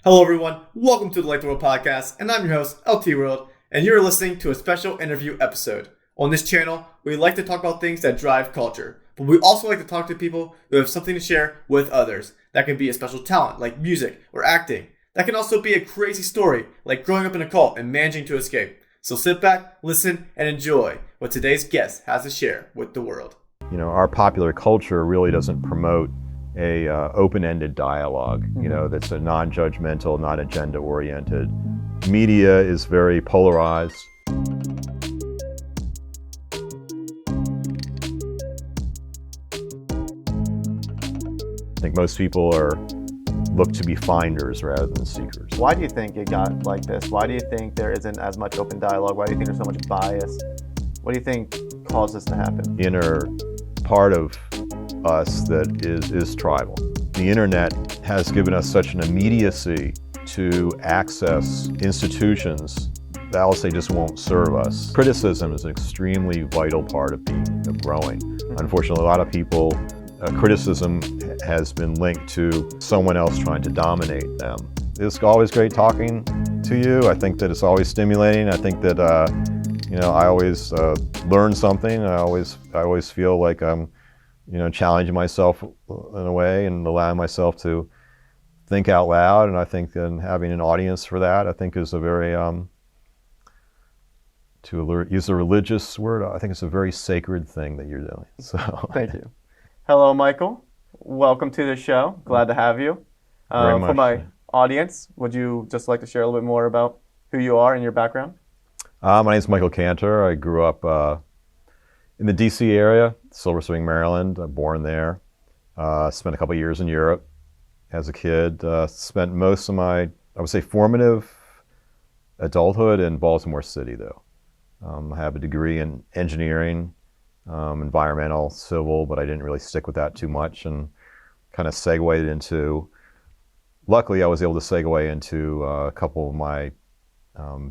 Hello everyone, welcome to the Like the World podcast, and I'm your host, LT World, and you're listening to a special interview episode. On this channel, we like to talk about things that drive culture, but we also like to talk to people who have something to share with others. That can be a special talent, like music or acting. That can also be a crazy story, like growing up in a cult and managing to escape. So sit back, listen, and enjoy what today's guest has to share with the world. You know, our popular culture really doesn't promote a open-ended dialogue, that's a non-judgmental, not agenda-oriented. Media is very polarized. I think most people look to be finders rather than seekers. Why do you think it got like this? Why do you think there isn't as much open dialogue? Why do you think there's so much bias? What do you think caused this to happen? The inner part of us that is tribal. The internet has given us such an immediacy to access institutions that I'll say just won't serve us. Criticism is an extremely vital part of growing. Unfortunately, a lot of people, criticism has been linked to someone else trying to dominate them. It's always great talking to you. I think that it's always stimulating. I think that I always learn something. I always feel like I'm challenging myself in a way and allowing myself to think out loud. And I think that having an audience for that, I think is a very, use a religious word, I think it's a very sacred thing that you're doing. So thank you. Hello, Michael. Welcome to the show. Glad to have you. For my audience, would you just like to share a little bit more about who you are and your background? My name is Michael Cantor. I grew up in the DC area, Silver Spring, Maryland. Born there. Spent a couple years in Europe as a kid. Spent most of my, I would say, formative adulthood in Baltimore City, though. I have a degree in engineering, environmental, civil, but I didn't really stick with that too much and kind of segued into, luckily I was able to segue into a couple of my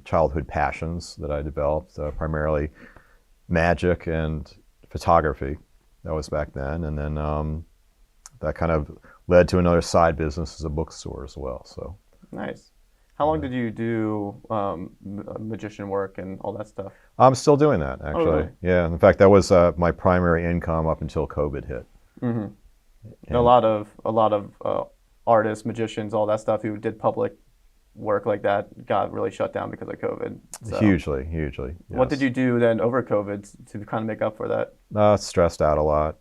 childhood passions that I developed, primarily magic and photography. That was back then, and then that kind of led to another side business as a bookstore as well. So nice. How long did you do magician work and all that stuff? I'm still doing that, actually. Oh, really? Yeah. In fact, that was my primary income up until COVID hit. Mm-hmm. And a lot of artists, magicians, all that stuff who did public work like that got really shut down because of COVID. So. Hugely. Yes. What did you do then over COVID to kind of make up for that? Stressed out a lot.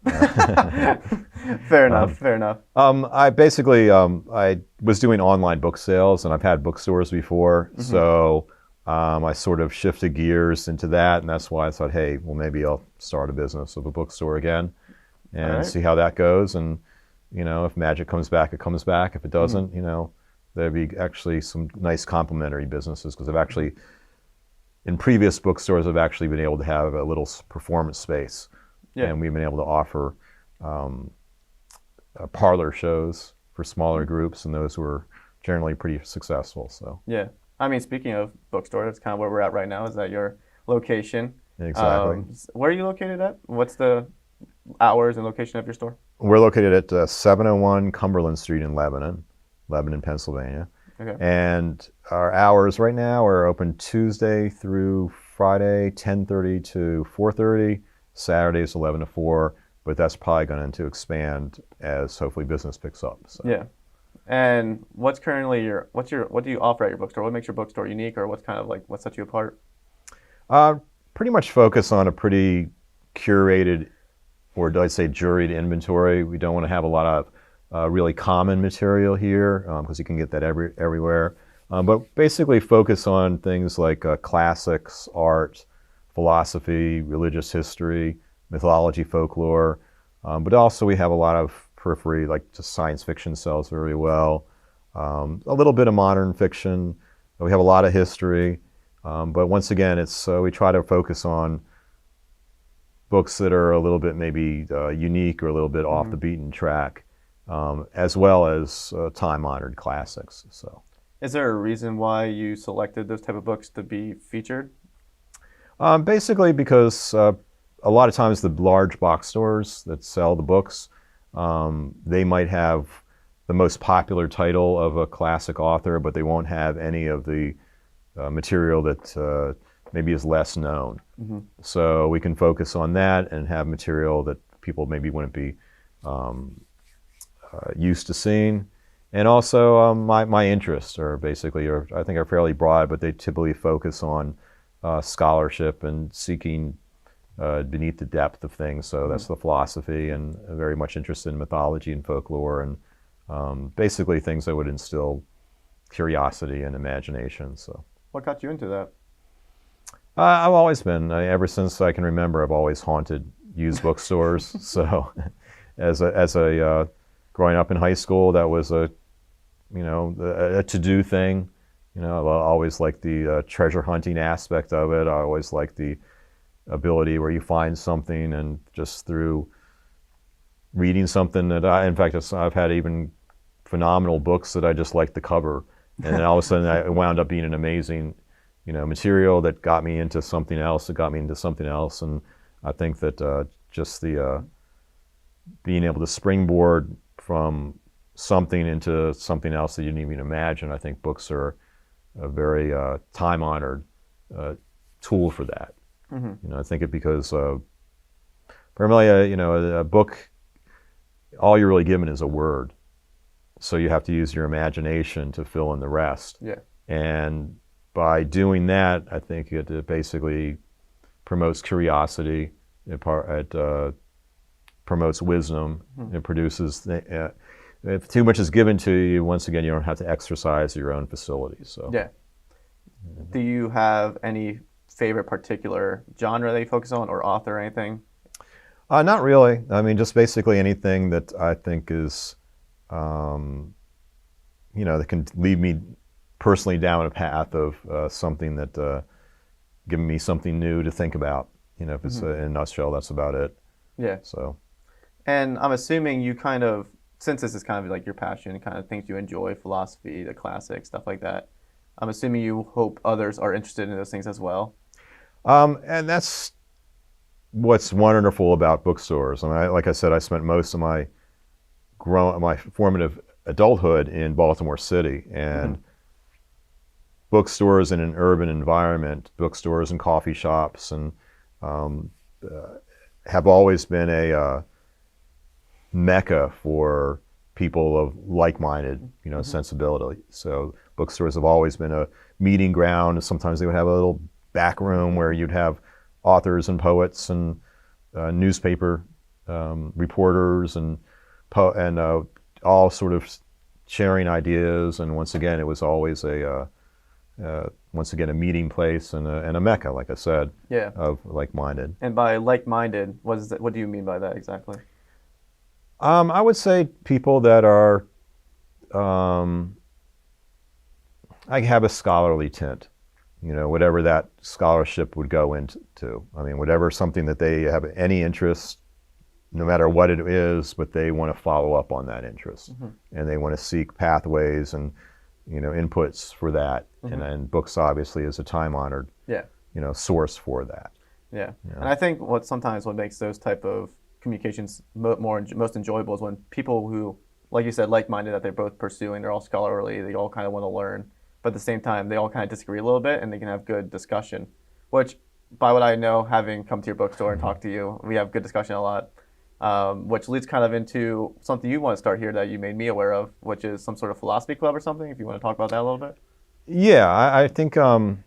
Fair enough. I basically, I was doing online book sales, and I've had bookstores before, mm-hmm. So I sort of shifted gears into that, and that's why I thought, hey, well, maybe I'll start a business of a bookstore again and see how that goes. And, if magic comes back, it comes back. If it doesn't, mm-hmm. There'd be actually some nice complementary businesses, because I've actually, in previous bookstores, I've actually been able to have a little performance space. Yeah. And we've been able to offer parlor shows for smaller groups, and those were generally pretty successful. So yeah, I mean, speaking of bookstore, that's kind of where we're at right now. Is that your location? Exactly. Where are you located at? What's the hours and location of your store? We're located at 701 Cumberland Street in Lebanon, Pennsylvania. Okay. And our hours right now are open Tuesday through Friday, 10:30 to 4:30. Saturdays 11 to 4. But that's probably going to expand as hopefully business picks up. So. Yeah. And what's currently what do you offer at your bookstore? What makes your bookstore unique, or what's kind of like what sets you apart? Pretty much focus on a pretty curated, or I'd say juried inventory. We don't want to have a lot of really common material here, because you can get that everywhere. But basically focus on things like classics, art, philosophy, religious history, mythology, folklore. But also we have a lot of periphery, like just science fiction sells very well. A little bit of modern fiction. We have a lot of history. But once again, we try to focus on books that are a little bit maybe unique or a little bit off the beaten track. As well as time-honored classics. So, is there a reason why you selected those type of books to be featured? Basically because a lot of times the large box stores that sell the books, they might have the most popular title of a classic author, but they won't have any of the material that maybe is less known. Mm-hmm. So we can focus on that and have material that people maybe wouldn't be used to seeing. And also my interests are basically, I think are fairly broad, but they typically focus on scholarship and seeking beneath the depth of things. So that's the philosophy, and very much interested in mythology and folklore, and basically things that would instill curiosity and imagination. So what got you into that? I've always been, ever since I can remember, I've always haunted used bookstores. So as a growing up in high school, that was a to-do thing. I always liked the treasure hunting aspect of it. I always liked the ability where you find something, and just through reading something that in fact, I've had even phenomenal books that I just liked the cover, and then all of a sudden it wound up being an amazing, material that got me into something else, and I think that just the being able to springboard from something into something else that you didn't even imagine. I think books are a very time-honored tool for that. Mm-hmm. I think it because primarily, a book, all you're really given is a word, so you have to use your imagination to fill in the rest. Yeah. And by doing that, I think it basically promotes curiosity. It promotes wisdom. Mm-hmm. It produces. If too much is given to you, once again, you don't have to exercise your own facilities. So yeah. Do you have any favorite particular genre that you focus on, or author, or anything? Not really. I mean, just basically anything that I think is, that can lead me personally down a path of something that giving me something new to think about. If it's in a nutshell, that's about it. Yeah. So. And I'm assuming you kind of, since this is kind of like your passion, kind of things you enjoy, philosophy, the classics, stuff like that, I'm assuming you hope others are interested in those things as well. And that's what's wonderful about bookstores. I mean, like I said, I spent most of my formative adulthood in Baltimore City, and bookstores in an urban environment, bookstores and coffee shops, and have always been a mecca for people of like-minded, sensibility. So bookstores have always been a meeting ground. Sometimes they would have a little back room where you'd have authors and poets and newspaper reporters and all sort of sharing ideas. And once again, it was always a meeting place and a mecca, like I said, of like-minded. And by like-minded, what do you mean by that exactly? I would say people that are, I have a scholarly tint, whatever that scholarship would go into. I mean, whatever something that they have any interest, no matter what it is, but they want to follow up on that interest, and they want to seek pathways and, inputs for that. And books obviously is a time-honored, source for that. Yeah. And I think what makes those type of communications most enjoyable is when people who, like you said, like-minded, that they're both pursuing, they're all scholarly, they all kind of want to learn, but at the same time they all kind of disagree a little bit, and they can have good discussion, which, by what I know, having come to your bookstore and talked to you, we have good discussion a lot, which leads kind of into something you want to start here that you made me aware of, which is some sort of philosophy club or something, if you want to talk about that a little bit. Yeah, I think a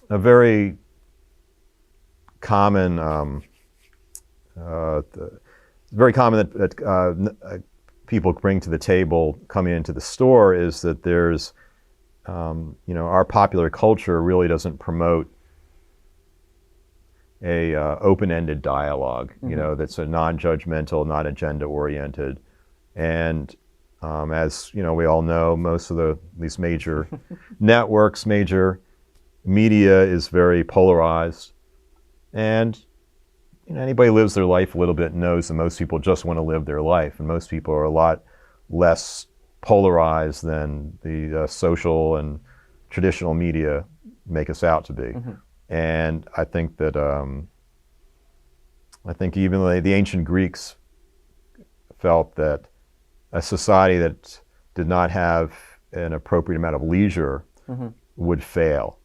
very common very common that people bring to the table coming into the store is that there's, our popular culture really doesn't promote a open-ended dialogue, that's a non-judgmental, not agenda-oriented. And as we all know, most of these major networks, major media is very polarized, and anybody who lives their life a little bit knows that most people just want to live their life, and most people are a lot less polarized than the social and traditional media make us out to be. And I think that even the ancient Greeks felt that a society that did not have an appropriate amount of leisure would fail.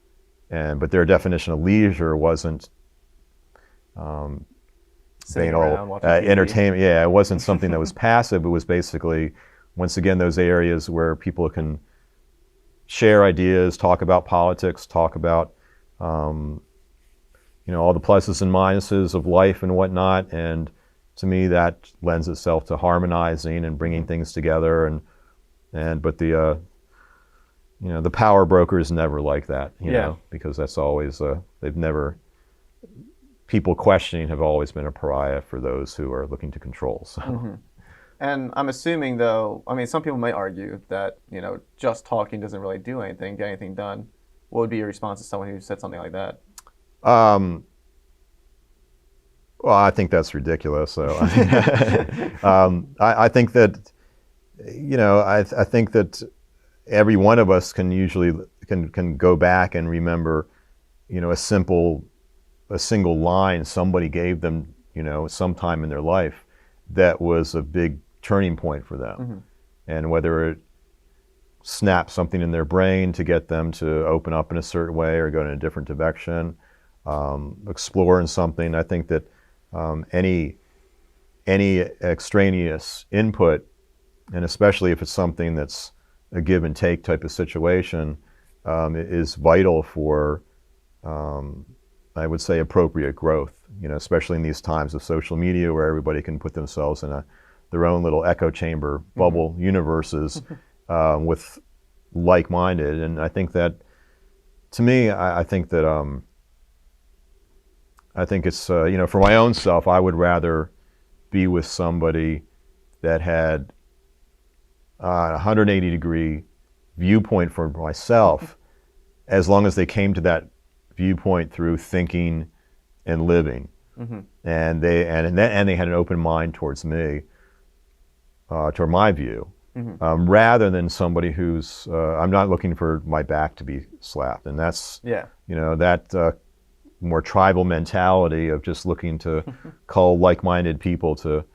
But their definition of leisure wasn't Sitting being around all watching TV. entertainment. Yeah, it wasn't something that was passive. It was basically, once again, those areas where people can share ideas, talk about politics, talk about all the pluses and minuses of life and whatnot. And to me, that lends itself to harmonizing and bringing things together. But the the power brokers never like that, you know, because that's always people questioning have always been a pariah for those who are looking to control. So. And I'm assuming, though, I mean, some people might argue that, just talking doesn't really do anything, get anything done. What would be your response to someone who said something like that? Well, I think that's ridiculous. So, I think that, I think that every one of us can usually can go back and remember, a single line somebody gave them, sometime in their life that was a big turning point for them. And whether it snapped something in their brain to get them to open up in a certain way or go in a different direction, explore in something. I think that any extraneous input, and especially if it's something that's a give and take type of situation, is vital for, I would say, appropriate growth. Especially in these times of social media where everybody can put themselves in their own little echo chamber, bubble universes with like-minded. And I think that, to me, I think that I think it's for my own self, I would rather be with somebody that had a 180-degree viewpoint for myself, as long as they came to that viewpoint through thinking and living, and they had an open mind towards me, toward my view, rather than somebody who's I'm not looking for my back to be slapped, and that's that more tribal mentality of just looking to call like-minded people to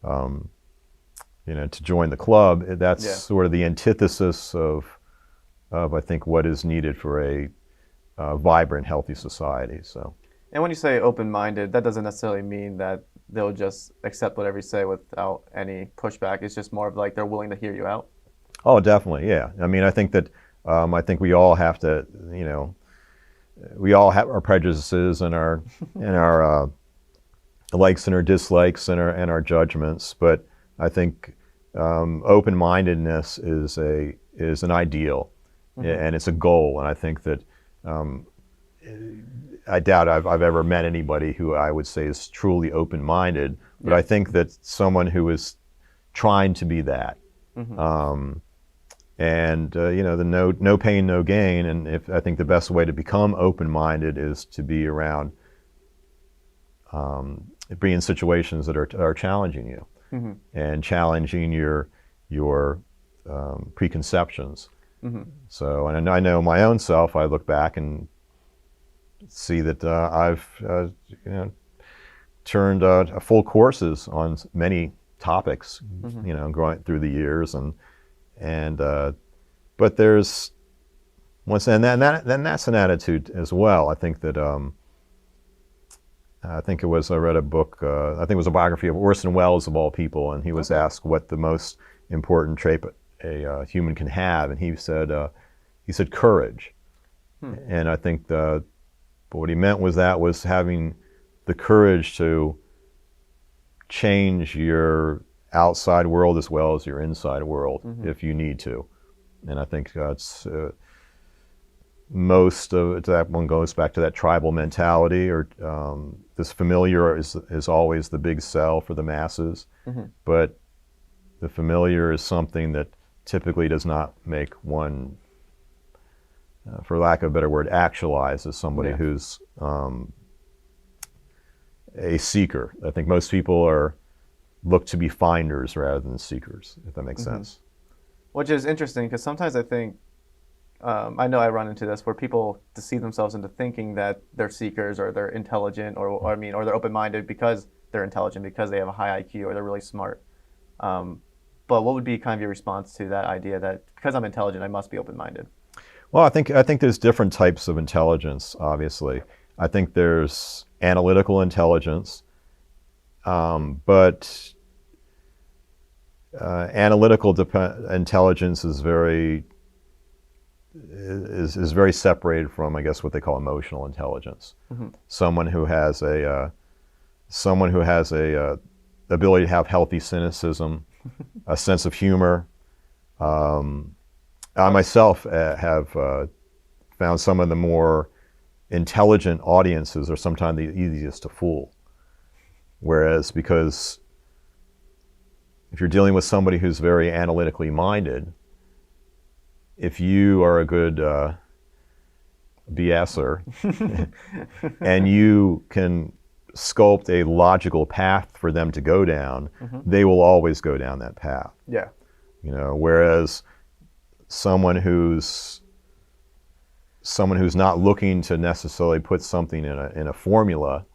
to join the club. That's sort of the antithesis of I think what is needed for a vibrant, healthy society. So. And when you say open-minded, that doesn't necessarily mean that they'll just accept whatever you say without any pushback. It's just more of like they're willing to hear you out. Oh, definitely, yeah. I mean, I think that we all have to, we all have our prejudices and our likes and our dislikes and our judgments. But I think open-mindedness is an ideal, and it's a goal. And I think that. I doubt I've ever met anybody who I would say is truly open-minded, but I think that someone who is trying to be that, the no pain, no gain, and I think the best way to become open-minded is to be around, be in situations that are challenging you, and challenging your preconceptions. So, and I know my own self. I look back and see that I've turned full courses on many topics, growing through the years, but there's that's an attitude as well. I think that I read a book. I think it was a biography of Orson Welles of all people, and he was asked what the most important trait a human can have, and he said courage. And I think but what he meant was having the courage to change your outside world as well as your inside world if you need to. And I think that's most of it, that one goes back to that tribal mentality, or this familiar is always the big sell for the masses. But the familiar is something that typically does not make one, for lack of a better word, actualize as somebody who's a seeker. I think most people look to be finders rather than seekers, if that makes sense. Which is interesting, because sometimes I think, I know I run into this, where people deceive themselves into thinking that they're seekers, or they're intelligent, or they're open-minded because they're intelligent, because they have a high IQ, or they're really smart. But what would be kind of your response to that idea that because I'm intelligent, I must be open-minded? Well, I think there's different types of intelligence. Obviously, I think there's analytical intelligence, but analytical intelligence is very separated from, I guess, what they call emotional intelligence. Mm-hmm. Someone who has a ability to have healthy cynicism, a sense of humor. I myself have found some of the more intelligent audiences are sometimes the easiest to fool. Whereas, because if you're dealing with somebody who's very analytically minded, if you are a good BSer and you can sculpt a logical path for them to go down, they will always go down that path. Yeah. Whereas someone who's not looking to necessarily put something in a formula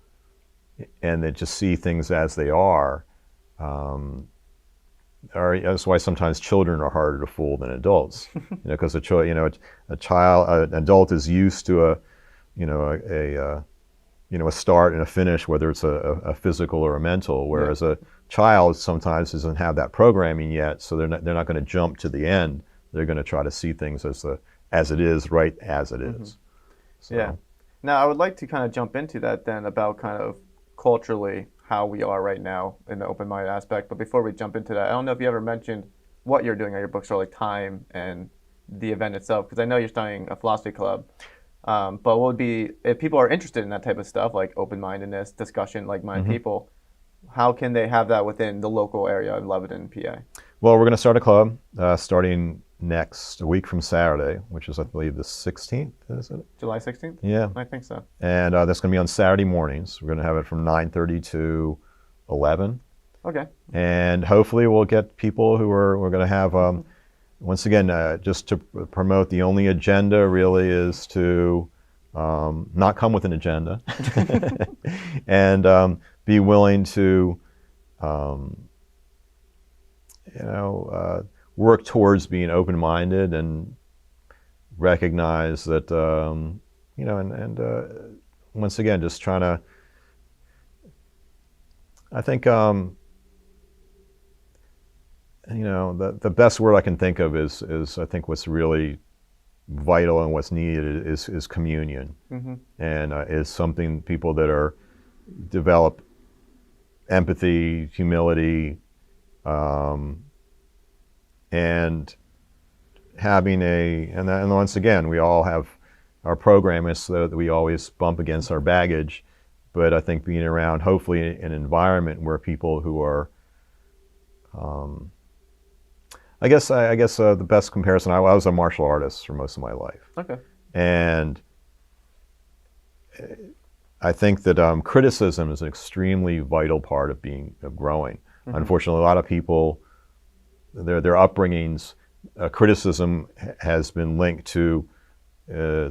and they just see things as they are, that's why sometimes children are harder to fool than adults. Because an adult is used to a start and a finish, whether it's a physical or a mental, whereas a child sometimes doesn't have that programming yet, so they're not going to jump to the end. They're going to try to see things as it is, right as it is. So. Yeah. Now, I would like to kind of jump into that then about kind of culturally how we are right now in the open-minded aspect. But before we jump into that, I don't know if you ever mentioned what you're doing at your bookstore, like time and the event itself, because I know you're starting a philosophy club. But what would be, if people are interested in that type of stuff, like open-mindedness, discussion, like-minded people, how can they have that within the local area of Lebanon, PA? Well, we're going to start a club starting next week from Saturday, which is, I believe, the 16th, is it? July 16th? Yeah. I think so. And that's going to be on Saturday mornings. We're going to have it from 9:30 to 11. Okay. And hopefully we'll get people we're going to have, once again, just to promote, the only agenda really is to not come with an agenda and be willing to, work towards being open-minded and recognize that, once again, just trying to, I think, the best word I can think of is I think what's really vital and what's needed is communion, and is something people that develop empathy, humility, and having and once again, we all have our program is so that we always bump against our baggage, but I think being around, hopefully, an environment where people who are, I guess the best comparison, I was a martial artist for most of my life. Okay. And I think that criticism is an extremely vital part of growing. Unfortunately, a lot of people, their upbringings, criticism has been linked to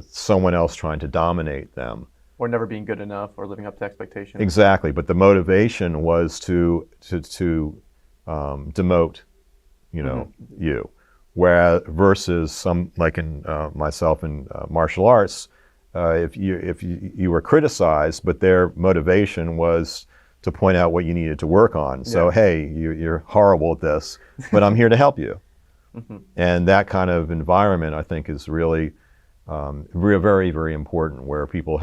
someone else trying to dominate them. Or never being good enough or living up to expectations. Exactly, but the motivation was to demote, you. Whereas versus some, like in myself in martial arts, if you were criticized, but their motivation was to point out what you needed to work on. So, hey, you're horrible at this, but I'm here to help you. And that kind of environment, I think, is really very, very important, where people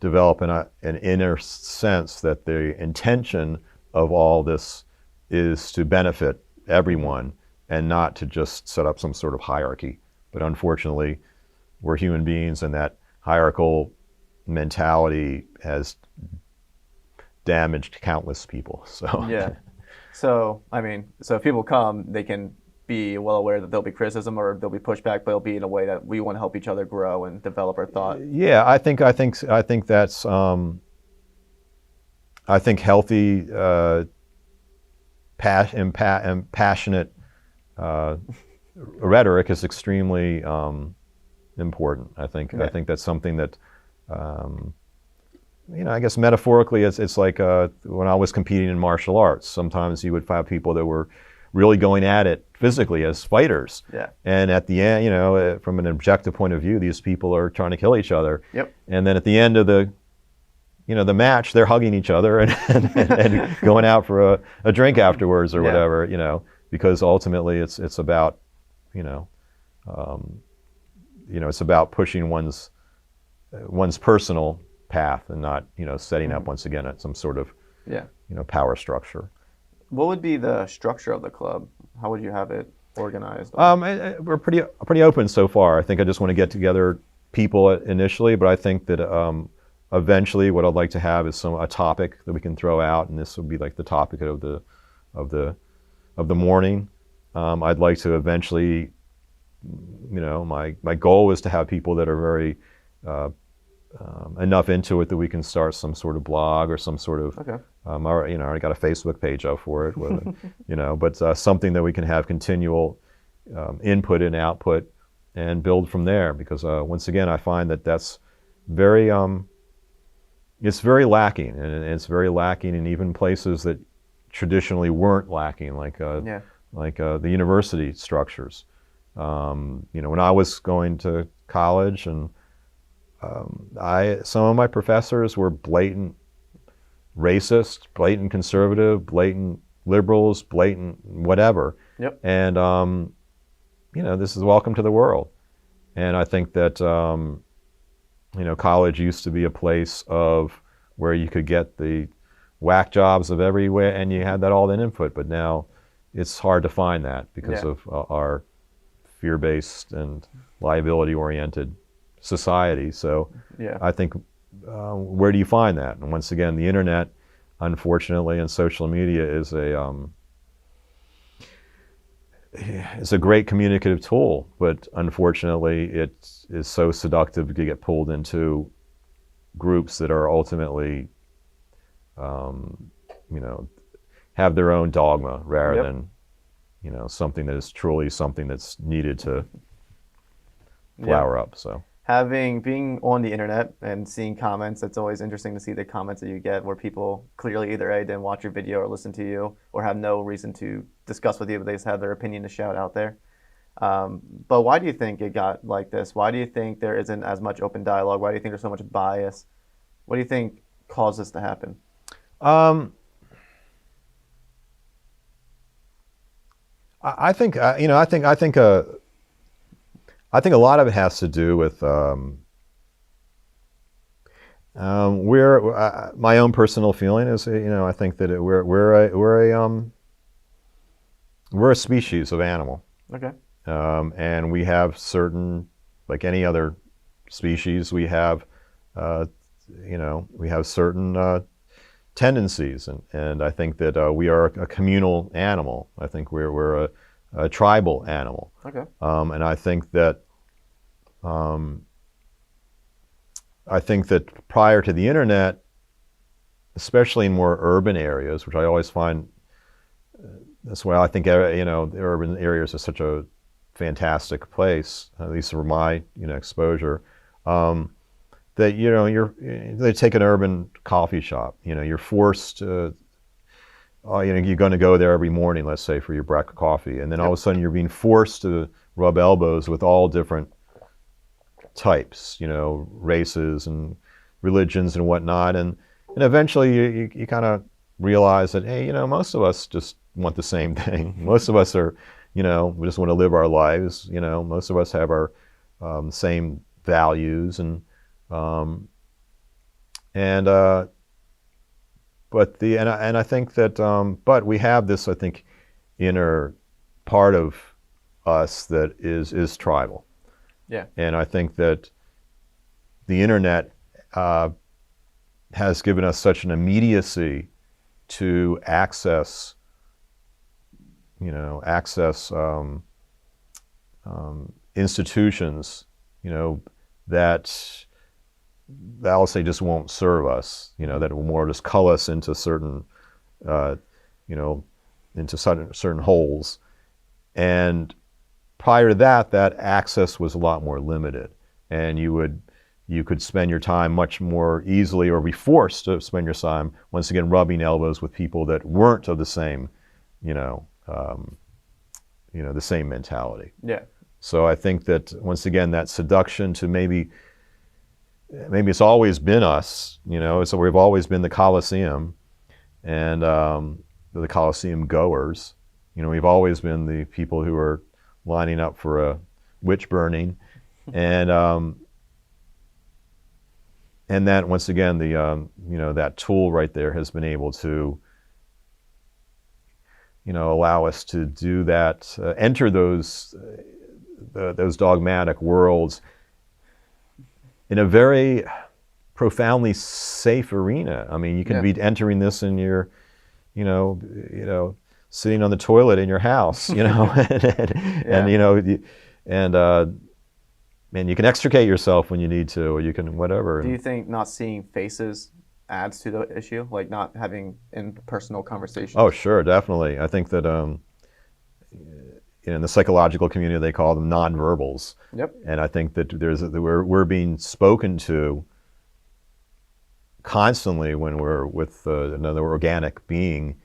develop an inner sense that the intention of all this is to benefit everyone and not to just set up some sort of hierarchy. But unfortunately, we're human beings, and that hierarchical mentality has damaged countless people. So yeah. So if people come, they can be well aware that there'll be criticism or there'll be pushback, but it'll be in a way that we want to help each other grow and develop our thought. Yeah, I think that's I think healthy, passionate rhetoric is extremely important. I think that's something that I guess metaphorically it's like when I was competing in martial arts. Sometimes you would find people that were really going at it physically as fighters. Yeah. And at the end, from an objective point of view, these people are trying to kill each other. Yep. And then at the end of the match, they're hugging each other and going out for a drink afterwards or whatever, because ultimately it's about, it's about pushing one's personal path and not, setting up once again at some sort of, power structure. What would be the structure of the club? How would you have it organized? We're pretty open so far. I think I just want to get together people initially, but I think that eventually what I'd like to have is a topic that we can throw out, and this would be like the topic of the morning. I'd like to eventually, my goal is to have people that are very enough into it that we can start some sort of blog or some sort of, okay. I already got a Facebook page up for it, but something that we can have continual input and output and build from there. Because once again, I find that that's very, it's very lacking, and it's very lacking in even places that traditionally weren't lacking, like the university structures. When I was going to college, and some of my professors were blatant racist, blatant conservative, blatant liberals, blatant whatever. Yep. And this is welcome to the world. And I think that college used to be a place of where you could get the whack jobs of everywhere, and you had that all in input. But now it's hard to find that because of our fear-based and liability-oriented society. So I think, where do you find that? And once again, the internet, unfortunately, and social media is a great communicative tool, but unfortunately it is so seductive to get pulled into groups that are ultimately, have their own dogma rather than, something that is truly something that's needed to flower up. So being on the internet and seeing comments, it's always interesting to see the comments that you get where people clearly either A, didn't watch your video or listen to you, or have no reason to discuss with you, but they just have their opinion to shout out there. But why do you think it got like this? Why do you think there isn't as much open dialogue? Why do you think there's so much bias? What do you think caused this to happen? I think a lot of it has to do with my own personal feeling is, I think that we're a species of animal. Okay. And we have certain, like any other species, we have certain tendencies, and I think that we are a communal animal. I think we're a tribal animal. Okay. And I think that prior to the internet, especially in more urban areas, which I always find, that's why I think the urban areas are such a fantastic place, at least for my exposure. That they take an urban coffee shop. You're forced to. You're going to go there every morning, let's say, for your breakfast coffee, and then all of a sudden you're being forced to rub elbows with all different types, races and religions and whatnot, and eventually you kind of realize that, hey, most of us just want the same thing. Most of us are, we just want to live our lives. Most of us have our same values and I think that, but we have this, I think, inner part of us that is tribal. Yeah. And I think that the internet has given us such an immediacy to access institutions, that I'll say just won't serve us, that will more just cull us into certain, into certain holes. And prior to that access was a lot more limited, and you could spend your time much more easily, or be forced to spend your time, once again, rubbing elbows with people that weren't of the same, the same mentality. Yeah. So I think that once again, that seduction to maybe it's always been us, so we've always been the Colosseum and the Colosseum goers. We've always been the people who are lining up for a witch burning, and that once again, that tool right there has been able to allow us to do that, enter those dogmatic worlds in a very profoundly safe arena. I mean, you can be entering this in your, sitting on the toilet in your house, and you can extricate yourself when you need to, or you can whatever. Do you think not seeing faces adds to the issue, like not having impersonal conversations? Oh, sure, definitely. I think that in the psychological community they call them nonverbals. Yep. And I think that we're being spoken to constantly when we're with another organic being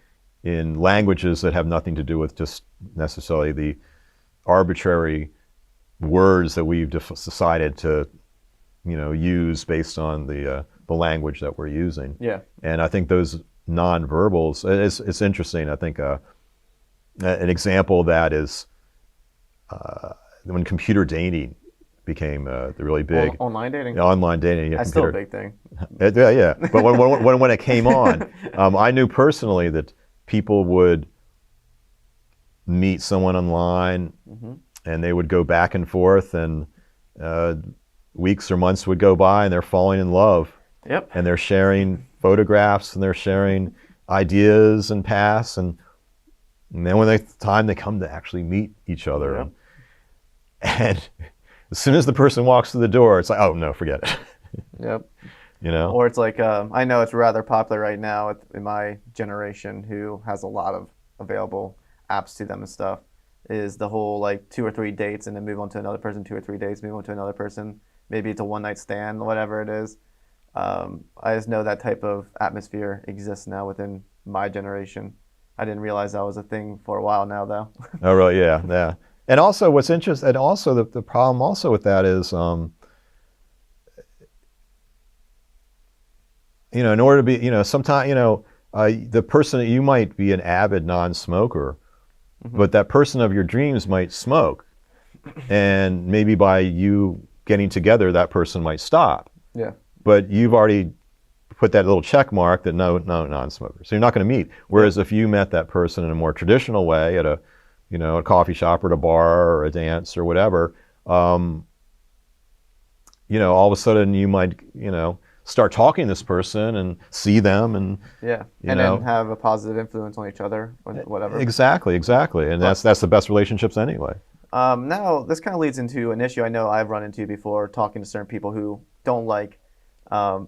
in languages that have nothing to do with just necessarily the arbitrary words that we've decided to use based on the language that we're using. Yeah. And I think those nonverbals, it's interesting. I think an example of that is when computer dating became really big. Online dating? Online dating, yeah. That's still a big thing. Yeah. But when it came on, I knew personally that people would meet someone online, and they would go back and forth, and weeks or months would go by, and they're falling in love. Yep. And they're sharing photographs, and they're sharing ideas and paths, and then when the time they come to actually meet each other, Yep. and as soon as the person walks through the door, it's like, oh no, forget it. Yep. Or it's like, I know it's rather popular right now in my generation, who has a lot of available apps to them and stuff, is the whole like 2 or 3 dates and then move on to another person, 2 or 3 dates, move on to another person. Maybe it's a one-night stand, whatever it is. I just know that type of atmosphere exists now within my generation. I didn't realize that was a thing for a while now, though. Oh, really? Yeah. And also, what's interesting, and also the problem also with that is, in order to be, sometimes, the person, you might be an avid non-smoker, but that person of your dreams might smoke, and maybe by you getting together, that person might stop. Yeah. But you've already put that little check mark that no non-smoker. So you're not going to meet. Whereas if you met that person in a more traditional way at a coffee shop or at a bar or a dance or whatever, all of a sudden you might, start talking to this person and see them and then have a positive influence on each other, whatever. Exactly, and that's the best relationships anyway. Now this kind of leads into an issue I know I've run into before, talking to certain people who don't like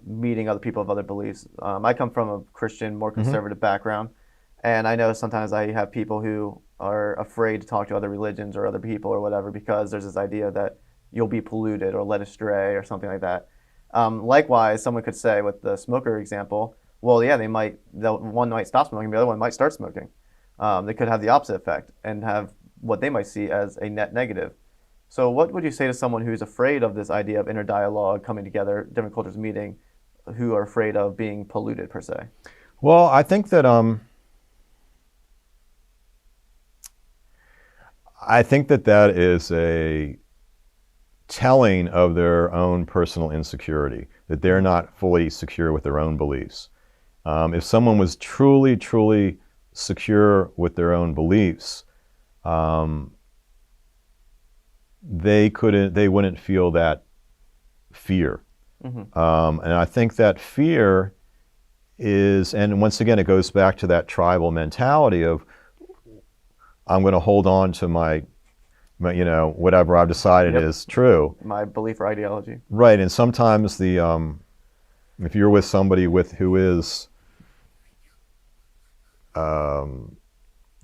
meeting other people of other beliefs. I come from a Christian, more conservative background, and I know sometimes I have people who are afraid to talk to other religions or other people or whatever, because there's this idea that you'll be polluted or led astray or something like that. Likewise, someone could say with the smoker example, well, yeah, one might stop smoking, the other one might start smoking. They could have the opposite effect and have what they might see as a net negative. So what would you say to someone who's afraid of this idea of inner dialogue, coming together, different cultures meeting, who are afraid of being polluted per se? Well, I think that that is a telling of their own personal insecurity, that they're not fully secure with their own beliefs. If someone was truly, truly secure with their own beliefs, they wouldn't feel that fear. And I think that fear is, and once again, it goes back to that tribal mentality of, I'm going to hold on to my whatever I've decided is true. My belief or ideology. Right, and sometimes if you're with somebody who is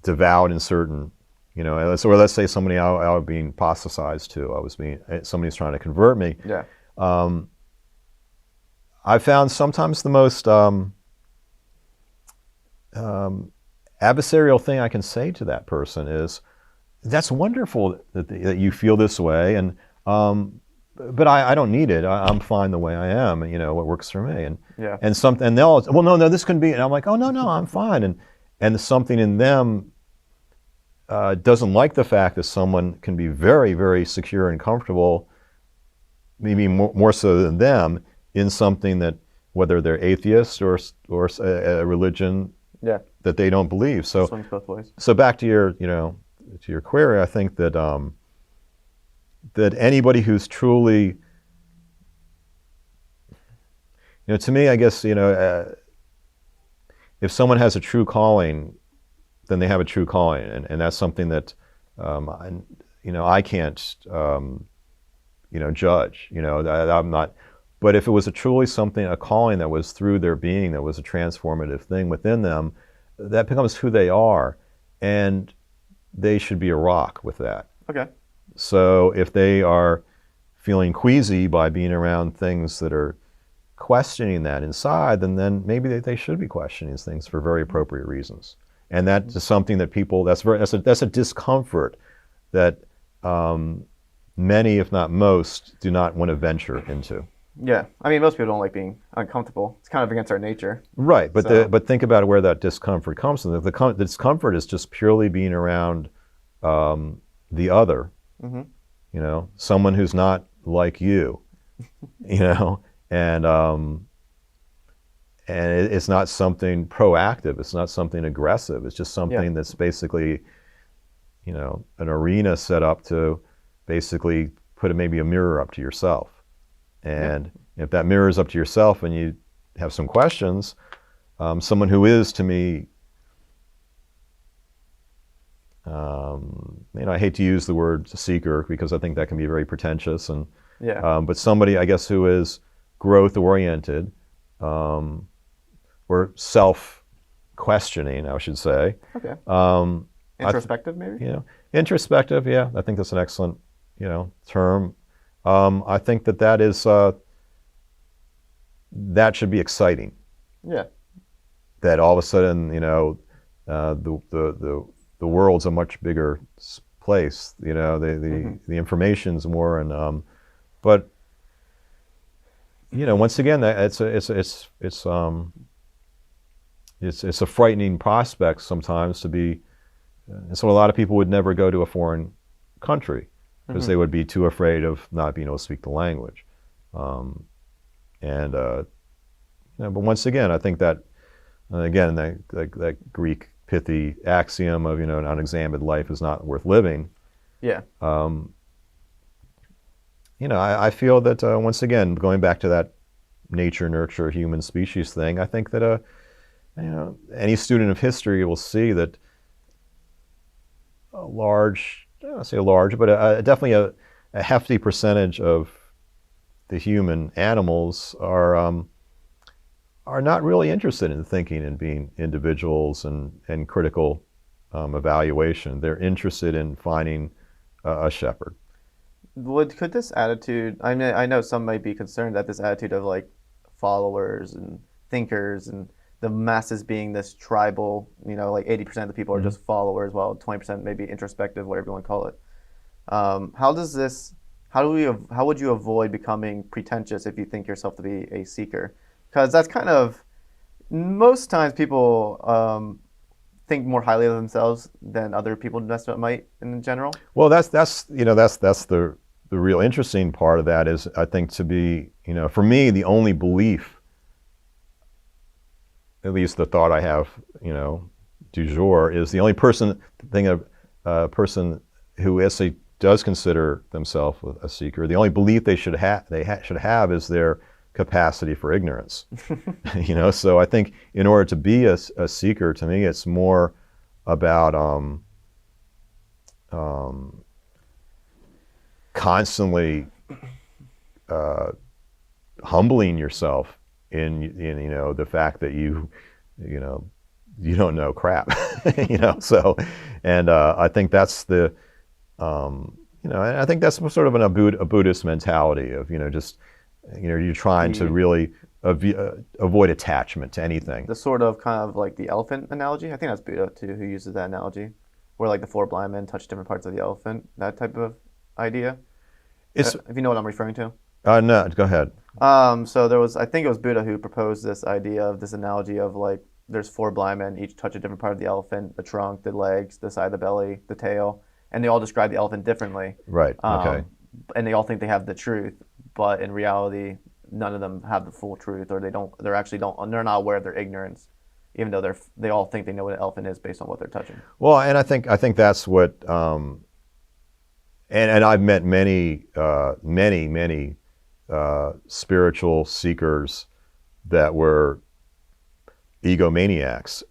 devout in certain, let's say somebody I was being apostatized to, somebody's trying to convert me. Yeah. I found sometimes the most adversarial thing I can say to that person is, that's wonderful that you feel this way, and but I don't need it. I'm fine the way I am. What works for me, and Yeah. and they'll, well, no, this can be, and I'm like, oh, no, I'm fine, and something in them doesn't like the fact that someone can be very, very secure and comfortable, maybe more so than them, in something that, whether they're atheist or a religion Yeah. that they don't believe. So Swings both ways. So back to your query, I think that that anybody who's truly, to me, I guess, if someone has a true calling, then they have a true calling, and that's something that I can't judge. I'm not. But if it was a calling that was through their being, that was a transformative thing within them, that becomes who they are, and they should be a rock with that. Okay. So if they are feeling queasy by being around things that are questioning that inside, then maybe they should be questioning these things for very appropriate reasons. And that is something that people, that's a discomfort that many, if not most, do not want to venture into. Yeah. I mean, most people don't like being uncomfortable. It's kind of against our nature. Right, but So- but think about where that discomfort comes from. The discomfort is just purely being around the other, someone who's not like you, and it's not something proactive. It's not something aggressive. It's just something that's basically, an arena set up to basically put maybe a mirror up to yourself. And if that mirror is up to yourself and you have some questions, someone who is, to me, I hate to use the word seeker because I think that can be very pretentious, and Yeah. but somebody, I guess, who is growth oriented, or self-questioning, I should say. Okay. Um, Introspective, maybe? Introspective. Yeah, I think that's an excellent, term. I think that is that should be exciting. Yeah. That all of a sudden, the world's a much bigger place. The information's more, and but once again, it's a frightening prospect sometimes to be. And so a lot of people would never go to a foreign country because they would be too afraid of not being able to speak the language. But once again, I think that, again, that Greek pithy axiom of, an unexamined life is not worth living. Yeah. I feel that, once again, going back to that nature, nurture, human species thing, I think that, any student of history will see that I don't want to say a large, but definitely a hefty percentage of the human animals are not really interested in thinking and being individuals and critical evaluation. They're interested in finding a shepherd. Could this attitude, I mean, I know some might be concerned that this attitude of like followers and thinkers and the masses being this tribal, like 80% of the people are just followers, while 20% maybe introspective, whatever you want to call it. How would you avoid becoming pretentious if you think yourself to be a seeker? Because that's kind of, most times people think more highly of themselves than other people might in general. Well, that's the real interesting part of that is, I think, to be, for me, the only belief, at least the thought I have, du jour, is the only person who actually does consider themselves a seeker. The only belief they should have is their capacity for ignorance. So I think in order to be a seeker, to me, it's more about constantly humbling yourself in the fact that you don't know crap. So, and I think that's the and I think that's sort of a Buddhist mentality of just you're trying to really avoid attachment to anything. The sort of kind of like the elephant analogy. I think that's Buddha too who uses that analogy. where like the four blind men touch different parts of the elephant, that type of idea. It's If you know what I'm referring to. no, go ahead. So there was, I think it was Buddha who proposed this idea of this analogy of like there's four blind men, each touch a different part of the elephant, the trunk, the legs, the side of the belly, the tail, and they all describe the elephant differently. Right. Okay. And they all think they have the truth, but in reality, none of them have the full truth, or they're not aware of their ignorance, even though they all think they know what an elephant is based on what they're touching. Well, and I think that's what, and I've met many spiritual seekers that were egomaniacs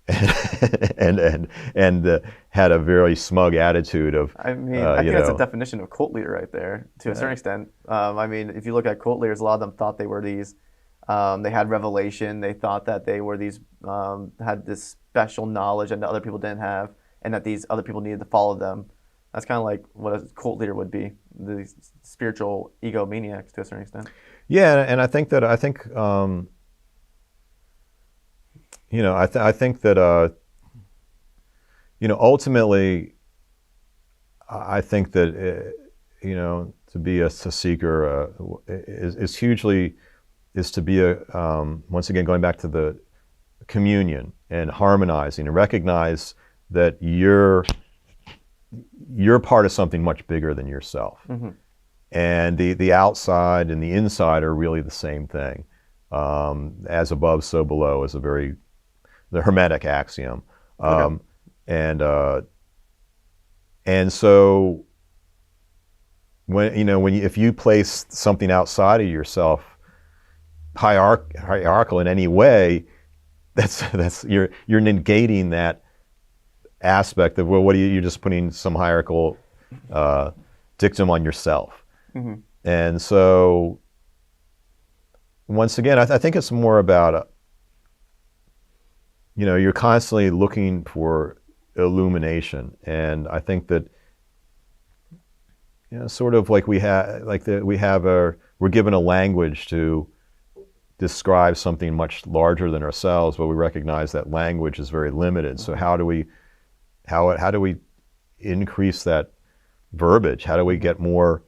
and had a very smug attitude of. I mean, I think that's a definition of cult leader right there to a certain extent. I mean, if you look at cult leaders, a lot of them thought they were these. They had revelation. They thought that they were these, had this special knowledge that other people didn't have, and that these other people needed to follow them. That's kind of like what a cult leader would be, the spiritual egomaniacs to a certain extent. Yeah, and I think that ultimately, I think that to be a seeker is to be once again going back to the communion and harmonizing and recognize that you're part of something much bigger than yourself. Mm-hmm. And the outside and the inside are really the same thing. As above, so below is the Hermetic axiom. Okay. And so if you place something outside of yourself hierarchical in any way, that's you're negating that aspect of, well, what are you're just putting some hierarchical dictum on yourself. Mm-hmm. And so once again, I think it's more about you're constantly looking for illumination, and I think that sort of like we're given a language to describe something much larger than ourselves, but we recognize that language is very limited. So how do we increase that verbiage? How do we get more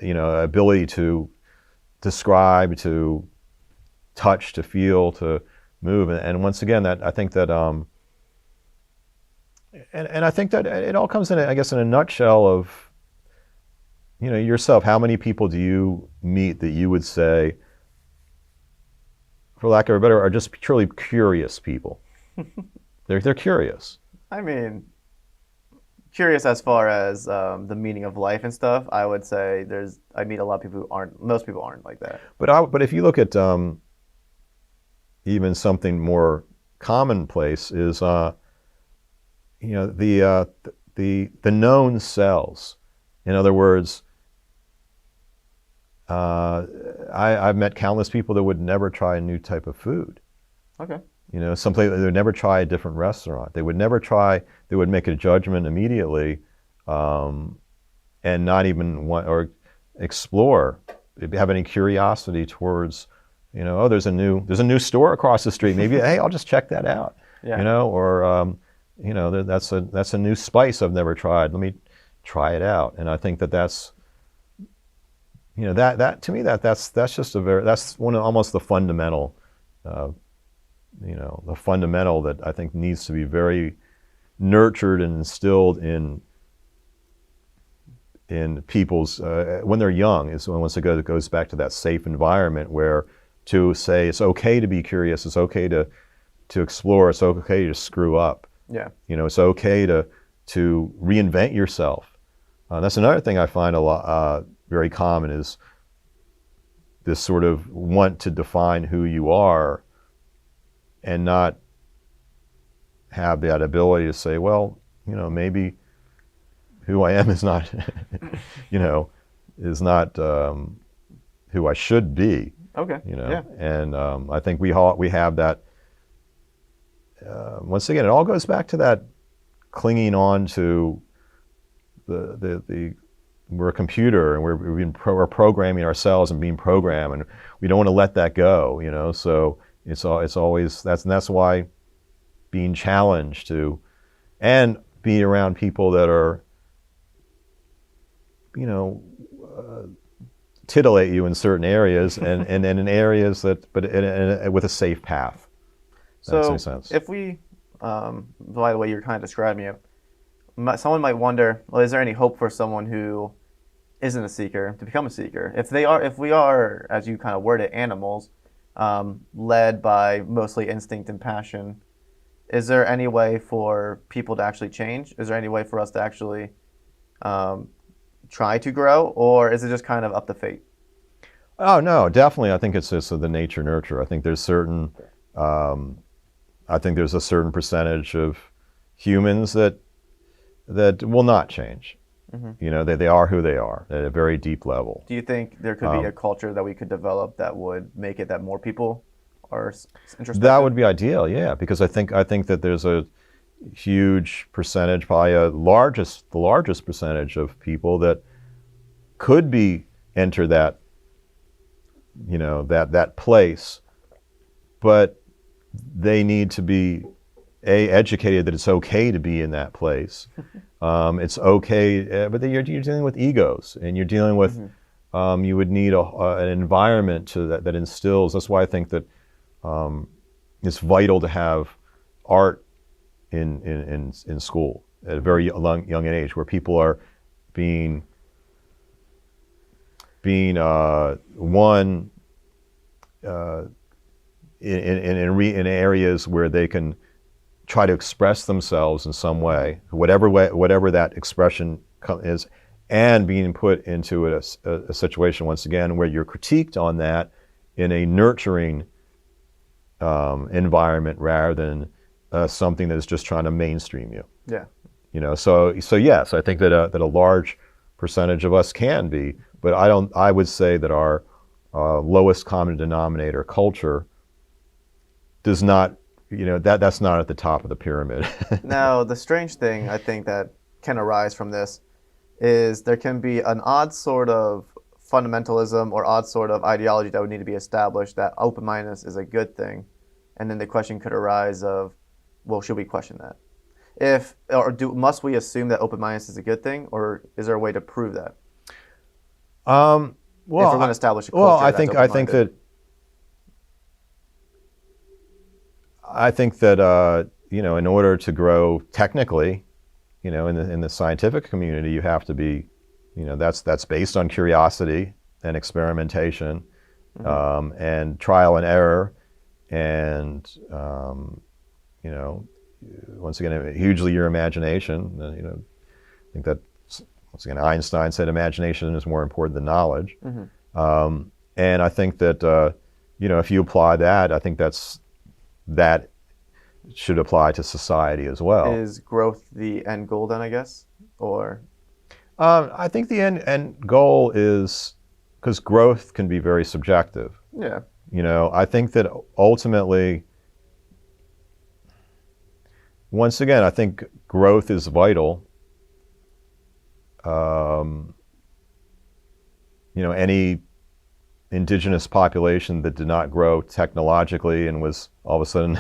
ability to describe, to touch, to feel, to move? And once again, that I think that and I think that it all comes in, I guess, in a nutshell of yourself. How many people do you meet that you would say, for lack of a better, are just truly curious people? They're curious. I mean, curious as far as the meaning of life and stuff. I would say I meet a lot of people who aren't. Most people aren't like that. But if you look at even something more commonplace is the known cells. In other words, I've met countless people that would never try a new type of food. Okay. Something they would never try a different restaurant. They would never try. They would make a judgment immediately, and not even want or explore, have any curiosity towards, there's a new store across the street. Maybe hey, I'll just check that out. Yeah. Or that's a new spice I've never tried. Let me try it out. And I think that's that to me that's just that's one of almost the fundamental. The fundamental that I think needs to be very nurtured and instilled in people's when they're young, is once it goes back to that safe environment where to say it's okay to be curious, it's okay to explore, it's okay to screw up. Yeah. It's okay to reinvent yourself. That's another thing I find a lot very common is this sort of want to define who you are and not have that ability to say, well, maybe who I am is not, who I should be. Okay. Yeah. And I think we have that. Once again, it all goes back to that clinging on to we're a computer and we're programming ourselves and being programmed, and we don't want to let that go. So. It's always that's why being challenged to, and be around people that are, titillate you in certain areas, and in areas with a safe path. That makes So any sense. if we, by the way you're kind of describing it, someone might wonder, well, is there any hope for someone who isn't a seeker to become a seeker? If we are, as you kind of word it, animals, led by mostly instinct and passion, is there any way for people to actually change? Is there any way for us to actually try to grow, or is it just kind of up to fate? Oh no, definitely. I think it's just the nature nurture. I think there's a certain percentage of humans that will not change. Mm-hmm. They are who they are at a very deep level. Do you think there could be a culture that we could develop that would make it that more people are introspective? That would be ideal, yeah, because I think that there's a huge percentage, probably the largest percentage of people that could enter that that place, but they need to be educated that it's okay to be in that place. It's okay, but then you're dealing with egos, and you're dealing with you would need an environment that instills. That's why I think that it's vital to have art in school at a very young age, where people are being in areas where they can try to express themselves in some way, whatever that expression is, and being put into a situation once again where you're critiqued on that in a nurturing environment rather than something that is just trying to mainstream you. Yeah. So yes, I think that a large percentage of us can be, but I would say that our lowest common denominator culture does not, that's not at the top of the pyramid. Now, the strange thing I think that can arise from this is there can be an odd sort of fundamentalism or odd sort of ideology that would need to be established that open-mindedness is a good thing. And then the question could arise of, well, should we question that? Must we assume that open-mindedness is a good thing, or is there a way to prove that? Well, if we're going to establish a culture I think that in order to grow technically, in the scientific community, you have to be, that's based on curiosity and experimentation, and trial and error, and once again, hugely your imagination. I think that once again, Einstein said imagination is more important than knowledge. And I think that if you apply that, I think that should apply to society as well. Is growth the end goal then, I guess? Or I think the end goal is, because growth can be very subjective. Yeah. I think that ultimately, once again, I think growth is vital. Any indigenous population that did not grow technologically and was all of a sudden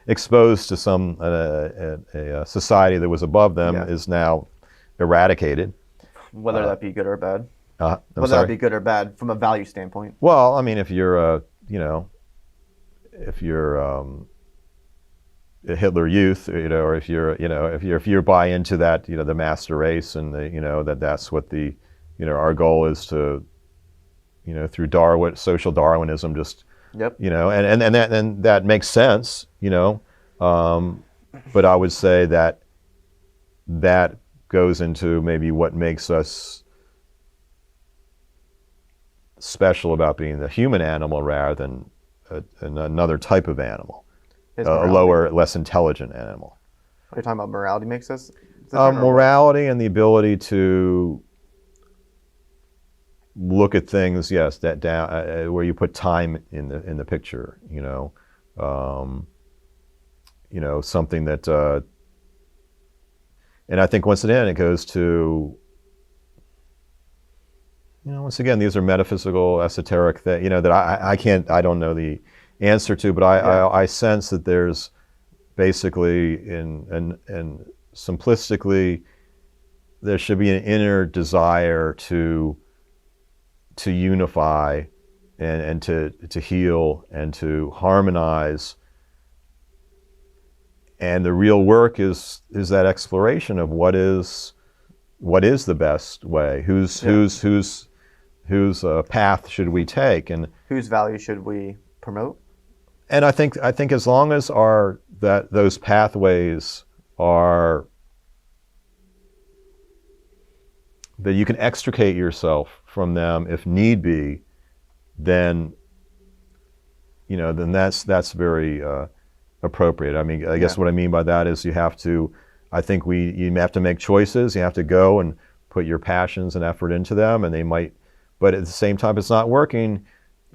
exposed to some a society that was above them is now eradicated. Whether that be good or bad. Whether that be good or bad from a value standpoint. Well, I mean, if you're a Hitler Youth, or if you buy into that, the master race, and that's what our goal is to, through social Darwinism, just, Yep. And that makes sense, but I would say that goes into maybe what makes us special about being the human animal rather than another type of animal, a lower, less intelligent animal. Are you talking about morality makes us? Morality and the ability to look at things, yes, that down where you put time in the picture, something that, and I think once again it goes to, once again, these are metaphysical, esoteric things, that I don't know the answer to, but I sense that there's basically in simplistically, there should be an inner desire to unify and to heal and to harmonize. And the real work is that exploration of what is the best way, whose path should we take, and whose value should we promote? And I think as long as those pathways are that you can extricate yourself from them if need be, then that's very appropriate. I mean, I guess what I mean by that is you have to make choices. You have to go and put your passions and effort into them, and they might, but at the same time, if it's not working,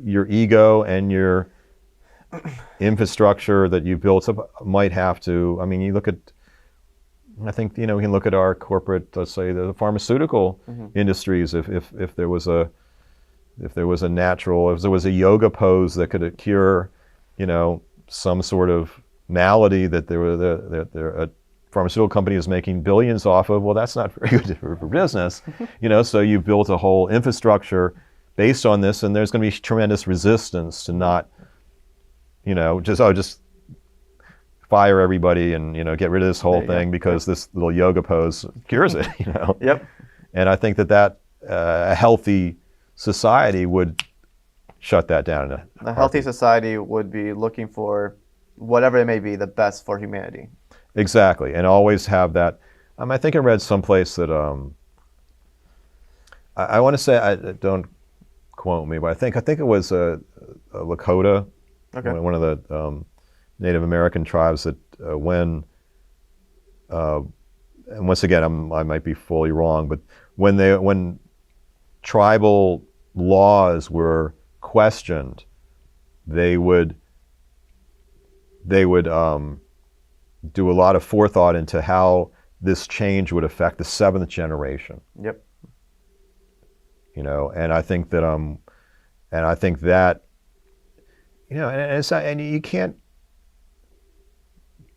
your ego and your infrastructure that you built up might have to. I mean, we can look at our corporate, let's say the pharmaceutical industries. If there was a yoga pose that could cure, some sort of malady that a pharmaceutical company is making billions off of, well, that's not very good for business. So you built a whole infrastructure based on this, and there's going to be tremendous resistance to not, just fire everybody and get rid of this whole thing because this little yoga pose cures it. Yep. And I think that a healthy society would shut that down. A healthy society would be looking for whatever it may be the best for humanity. Exactly, and always have that. I think I read someplace that I want to say, don't quote me, but I think it was a Lakota, one of the Native American tribes that and once again I might be fully wrong, but when tribal laws were questioned, they would do a lot of forethought into how this change would affect the seventh generation. Yep. And I think that and you can't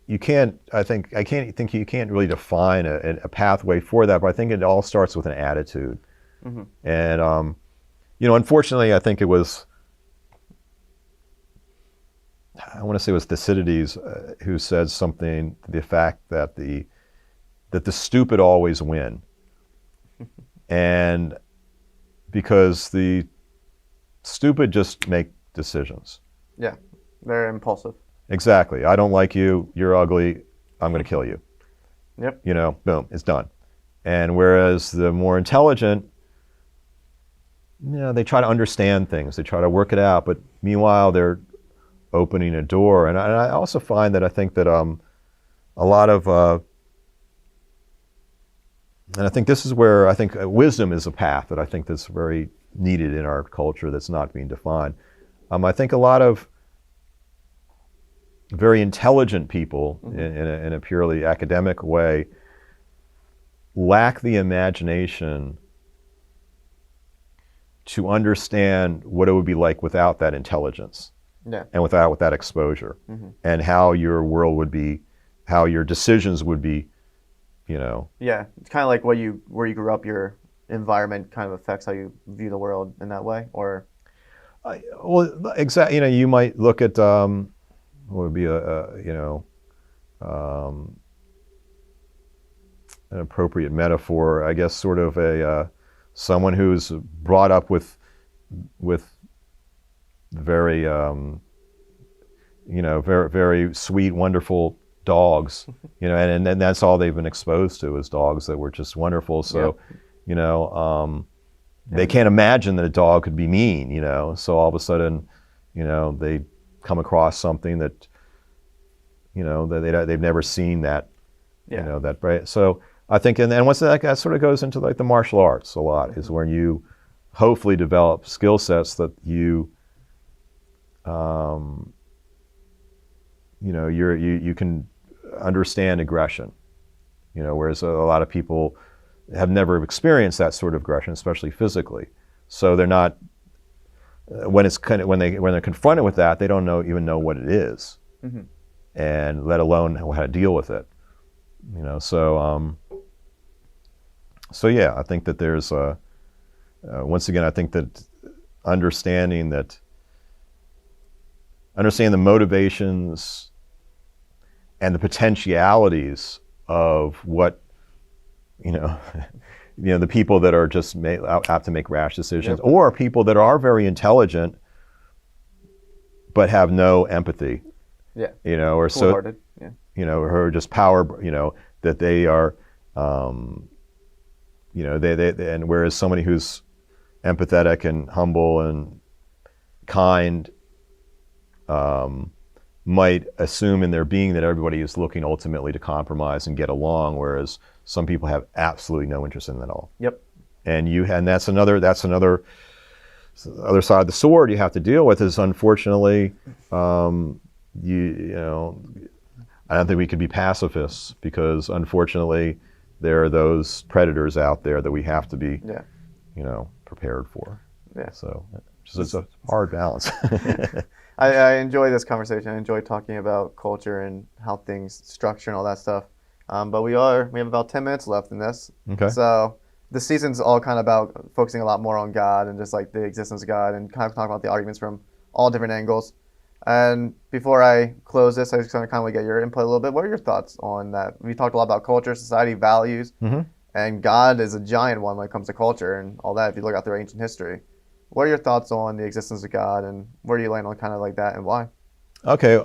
you can't really define a pathway for that, but I think it all starts with an attitude. Mm-hmm. And unfortunately, I think it was, I want to say it was Thucydides who said something to the fact that the stupid always win. And because the stupid just make decisions. Yeah, very impulsive. Exactly. I don't like you, you're ugly, I'm going to kill you. Yep. Boom, it's done. And whereas the more intelligent, they try to understand things, they try to work it out, but meanwhile they're opening a door. And I also find that I think that a lot of, and I think this is where I think wisdom is a path that I think that's very needed in our culture that's not being defined. I think a lot of very intelligent people in a purely academic way lack the imagination to understand what it would be like without that intelligence. Yeah. And without that exposure, and how your world would be, how your decisions would be, Yeah, it's kind of like where you grew up. Your environment kind of affects how you view the world in that way, or. Well, exactly. You might look at what would be an appropriate metaphor, I guess, sort of someone who's brought up with very, very, very sweet, wonderful dogs, and that's all they've been exposed to is dogs that were just wonderful. So, they can't imagine that a dog could be mean, So all of a sudden, they come across something that, that they've never seen that, that right. So I think, and once that sort of goes into like the martial arts a lot, is when you hopefully develop skill sets that you can understand aggression, whereas a lot of people have never experienced that sort of aggression, especially physically. So they're not, when they're confronted with that, they don't even know what it is, and let alone how to deal with it. So yeah, I think that there's once again, I think that understanding the motivations and the potentialities of what the people that are just have to make rash decisions, Yep. or people that are very intelligent but have no empathy, Yeah. or so, Cool-hearted. Yeah. or just power, that they are, they and whereas somebody who's empathetic and humble and kind might assume in their being that everybody is looking ultimately to compromise and get along, whereas some people have absolutely no interest in that at all. Yep. And that's another other side of the sword you have to deal with is, unfortunately, I don't think we can be pacifists, because unfortunately there are those predators out there that we have to be prepared for. Yeah. So it's a hard balance. I enjoy this conversation. I enjoy talking about culture and how things structure and all that stuff. But we have about 10 minutes left in this. Okay. So the season's all kind of about focusing a lot more on God and just like the existence of God, and kind of talk about the arguments from all different angles. And before I close this, I just kind of want to get your input a little bit. What are your thoughts on that? We talked a lot about culture, society, values, and God is a giant one when it comes to culture and all that, if you look out through ancient history. What are your thoughts on the existence of God, and where do you land on kind of like that, and why? Okay.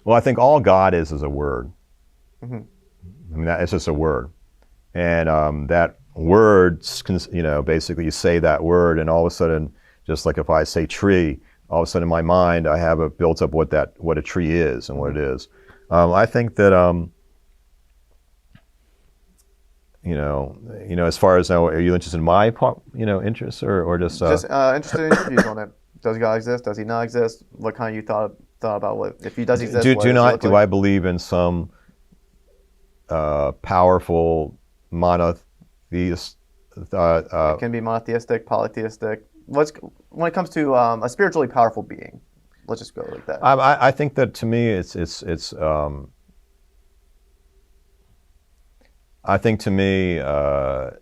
Well, I think all God is a word. Mm-hmm. I mean, it's just a word, and that word, basically you say that word, and all of a sudden, just like if I say tree, all of a sudden in my mind I have built up what a tree is and what it is. I think that as far as now, are you interested in my interests or just interested in your views on it? Does God exist? Does he not exist? What kind of you thought about what if he does exist? Do I believe in some powerful monotheist? It can be monotheistic, polytheistic. When it comes to a spiritually powerful being? Let's just go like that. I think that to me I think to me the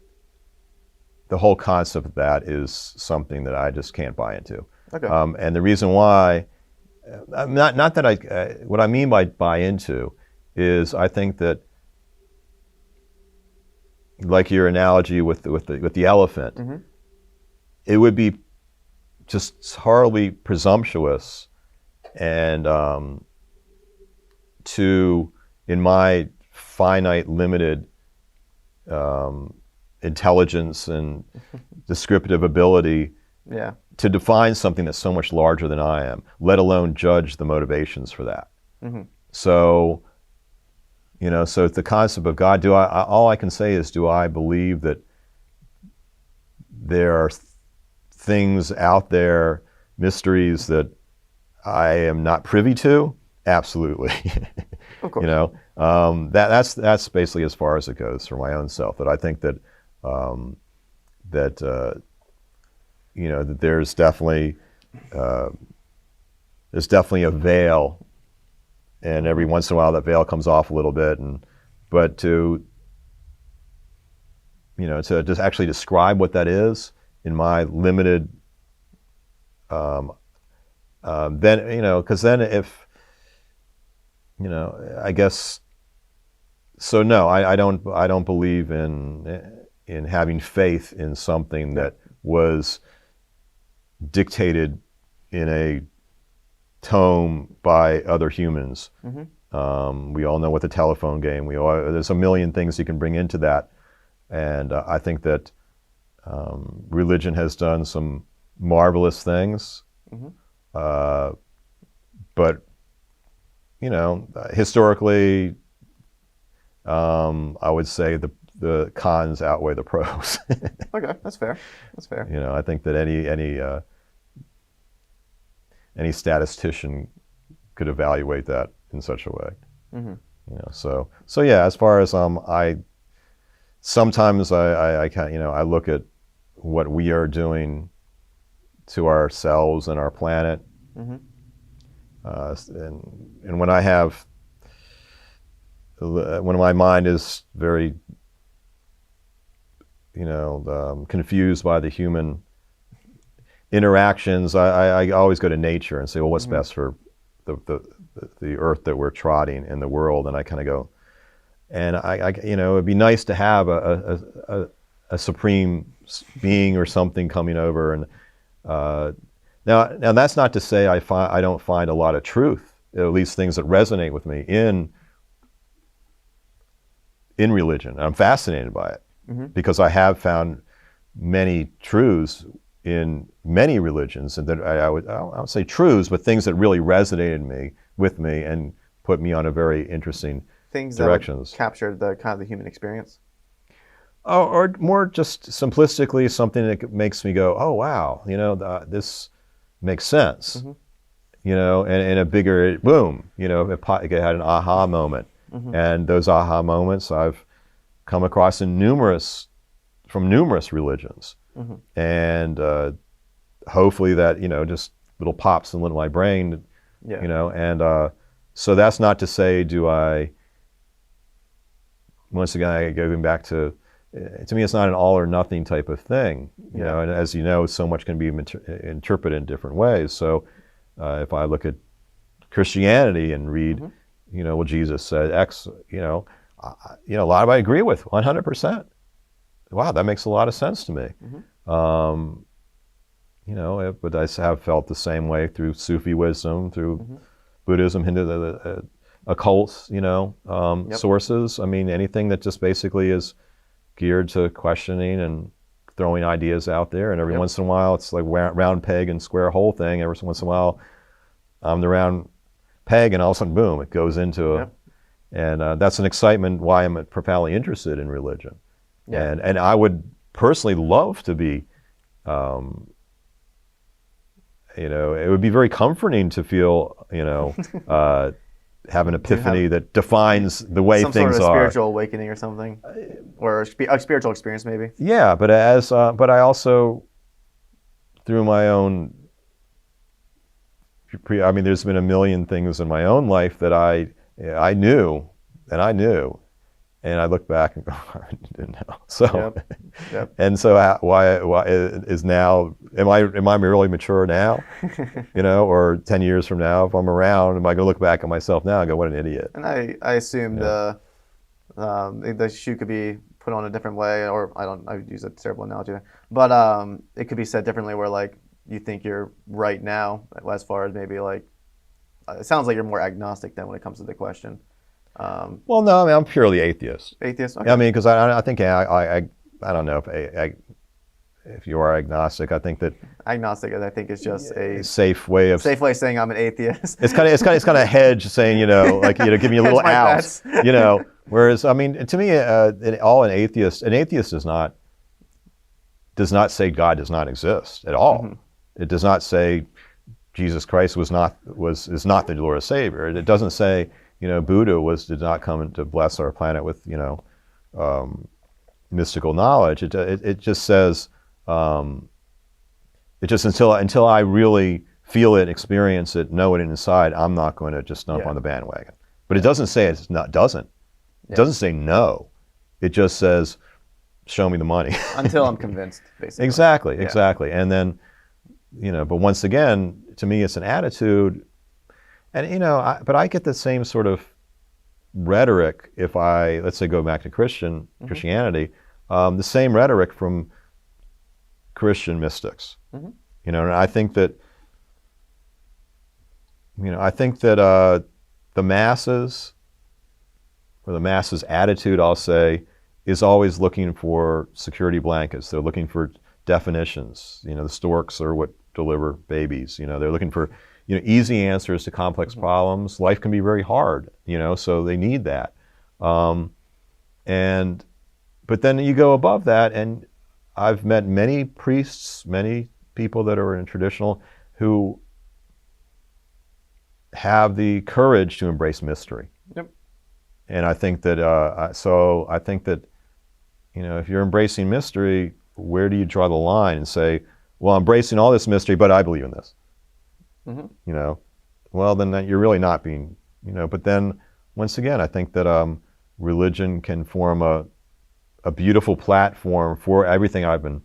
whole concept of that is something that I just can't buy into. Okay. And the reason why, not that what I mean by buy into is, I think that, like your analogy with the elephant, it would be just horribly presumptuous and in my finite, limited intelligence and descriptive ability, to define something that's so much larger than I am, let alone judge the motivations for that. So, so the concept of God, all I can say is, do I believe that there are things out there, mysteries that I am not privy to? Absolutely. Of course. That's basically as far as it goes for my own self. That I think that that there's definitely a veil, and every once in a while that veil comes off a little bit, but to just actually describe what that is in my limited, then because then if I guess so. No, I don't believe in having faith in something that was dictated in a tome by other humans. We all know what the telephone game. There's a million things you can bring into that, and I think that religion has done some marvelous things, but historically, I would say the cons outweigh the pros. Okay, that's fair. That's fair. I think that any statistician could evaluate that in such a way. So yeah. As far as sometimes I can I look at what we are doing to ourselves and our planet, and when I have when my mind is very, confused by the human interactions, I always go to nature and say, well, what's best for the earth that we're trotting in the world? And I kind of go, and it'd be nice to have a supreme being or something coming over. And now that's not to say I don't find a lot of truth, at least things that resonate with me in religion. I'm fascinated by it because I have found many truths in many religions, and that I would say truths, but things that really resonated with me and put me on a very interesting Things directions. that captured the kind of the human experience. Or more just simplistically, something that makes me go, oh wow, this makes sense, and a bigger boom, it had an aha moment, and those aha moments I've come across from numerous religions, and hopefully that just little pops in my brain, and so that's not to say once again, going back to me, it's not an all or nothing type of thing, and as you know, so much can be interpreted in different ways. So if I look at Christianity and read, well, Jesus said X, a lot of I agree with 100%. Wow, that makes a lot of sense to me. But I have felt the same way through Sufi wisdom, through Buddhism, Hindu, the occults, sources. I mean, anything that just basically is geared to questioning and throwing ideas out there. And every once in a while, it's like round peg and square hole thing. Every once in a while, I'm the round peg, and all of a sudden, boom, it goes into and that's an excitement why I'm profoundly interested in religion. And I would personally love to be, it would be very comforting to feel, have an epiphany that defines the way things are. Some sort of spiritual awakening or something, or a spiritual experience maybe. Yeah, but but I also, through my own, there's been a million things in my own life that I knew, and I look back and go, I didn't know. So, and so why is now? Am I really mature now? Or 10 years from now, if I'm around, am I going to look back at myself now and go, what an idiot? And I assume the shoe could be put on a different way, or I would use a terrible analogy there, but it could be said differently, where like you think you're right now, as far as maybe like it sounds like you're more agnostic than when it comes to the question. Well, no, I'm purely atheist. Atheist? Okay. Because I think I don't know if you are agnostic. I think that agnostic, I think, is just a safe way of saying I'm an atheist. It's kind of a hedge saying, give me a little out, Whereas, to me, an atheist does not say God does not exist at all. It does not say Jesus Christ is not the Lord and Savior. It doesn't say Buddha did not come to bless our planet with mystical knowledge. It just says until I really feel it, experience it, know it inside, I'm not going to just jump on the bandwagon. But it doesn't say it doesn't. It doesn't say no. It just says, show me the money. Until I'm convinced, basically. Exactly. And then, but once again, to me, it's an attitude. And, but I get the same sort of rhetoric if let's say, go back to Christianity, the same rhetoric from Christian mystics. And I think that, the masses, or the masses' attitude, I'll say, is always looking for security blankets. They're looking for definitions. The storks are what deliver babies. They're looking for easy answers to complex problems. Life can be very hard, so they need that. But then you go above that, and I've met many priests, many people that are in traditional, who have the courage to embrace mystery. And I think that, if you're embracing mystery, where do you draw the line and say, well, I'm embracing all this mystery, but I believe in this? Well, then you're really not being, but then once again, I think that religion can form a beautiful platform for everything I've been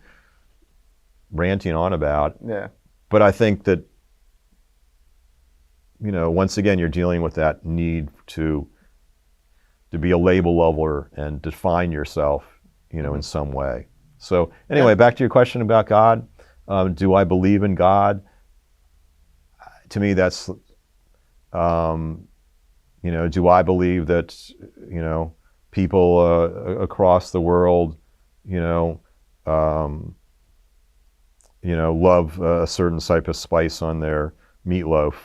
ranting on about. Yeah. But I think that, once again, you're dealing with that need to be a label leveler and define yourself, in some way. So anyway, back to your question about God. Do I believe in God? To me, that's, do I believe that, people across the world, love a certain type of spice on their meatloaf?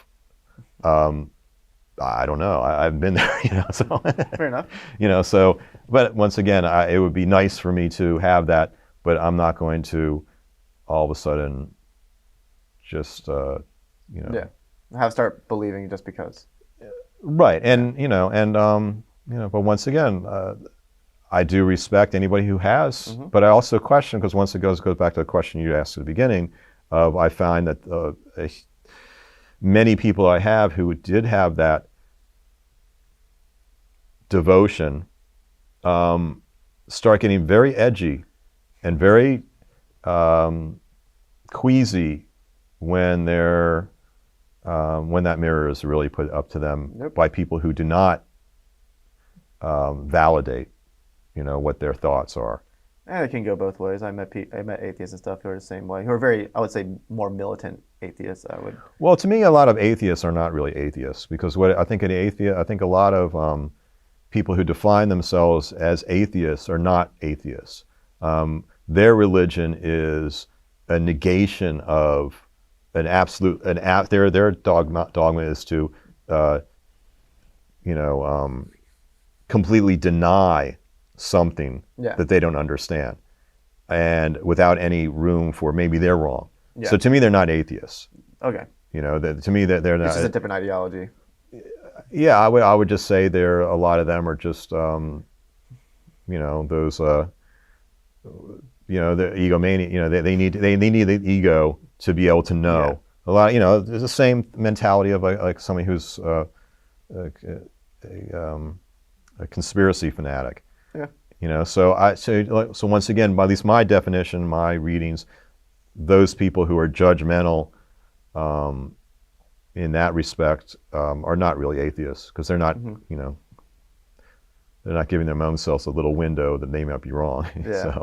I don't know. I haven't been there, so. Fair enough. So, but once again, it would be nice for me to have that, but I'm not going to all of a sudden just, Yeah. Start believing just because. Right. And, but once again, I do respect anybody who has, but I also question, because once it goes back to the question you asked at the beginning, I find that many people I have who did have that devotion start getting very edgy and very queasy when they're when that mirror is really put up to them by people who do not validate, what their thoughts are. And it can go both ways. I met atheists and stuff who are the same way, who are very, I would say, more militant atheists. Well, to me, a lot of atheists are not really atheists, because what I think a lot of people who define themselves as atheists are not atheists. Their religion is a negation of an absolute, their dogma is to, completely deny something that they don't understand, and without any room for maybe they're wrong. Yeah. So to me, they're not atheists. Okay. To me, they're not. It's just a different ideology. Yeah, I would just say a lot of them are just, those, the egomaniac. They need the ego to be able to know. Yeah. A lot, there's the same mentality of like somebody who's a conspiracy fanatic. Yeah. So once again, by at least my definition, my readings, those people who are judgmental in that respect are not really atheists, because they're not, they're not giving their own selves a little window that they might be wrong. Yeah.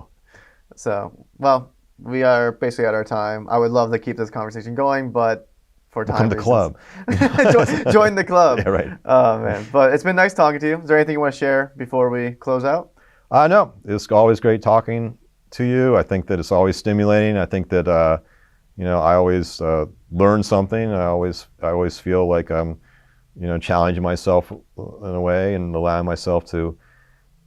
So, well, we are basically at our time. I would love to keep this conversation going, but for time reasons. Come to the club. Join the club. Yeah, right. Oh, man. But it's been nice talking to you. Is there anything you want to share before we close out? No. It's always great talking to you. I think that it's always stimulating. I think that, I always learn something. I always feel like I'm, challenging myself in a way and allowing myself to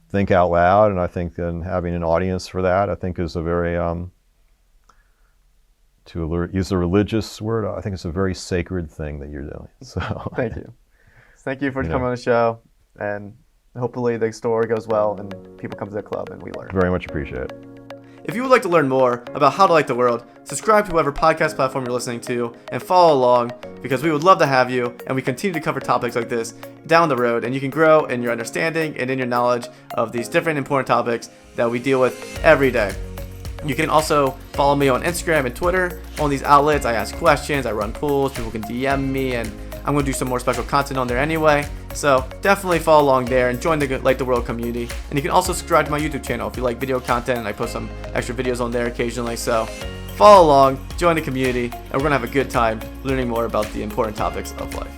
think out loud. And I think that having an audience for that, I think is a very, to use a religious word, I think it's a very sacred thing that you're doing. So thank you. Thank you for coming on the show, and hopefully the story goes well and people come to the club and we learn. Very much appreciate it. If you would like to learn more about how to like the world, subscribe to whatever podcast platform you're listening to and follow along, because we would love to have you, and we continue to cover topics like this down the road, and you can grow in your understanding and in your knowledge of these different important topics that we deal with every day. You can also follow me on Instagram and Twitter. On these outlets, I ask questions, I run polls, people can DM me, and I'm going to do some more special content on there anyway. So definitely follow along there and join the Like the World community. And you can also subscribe to my YouTube channel if you like video content, and I post some extra videos on there occasionally. So follow along, join the community, and we're going to have a good time learning more about the important topics of life.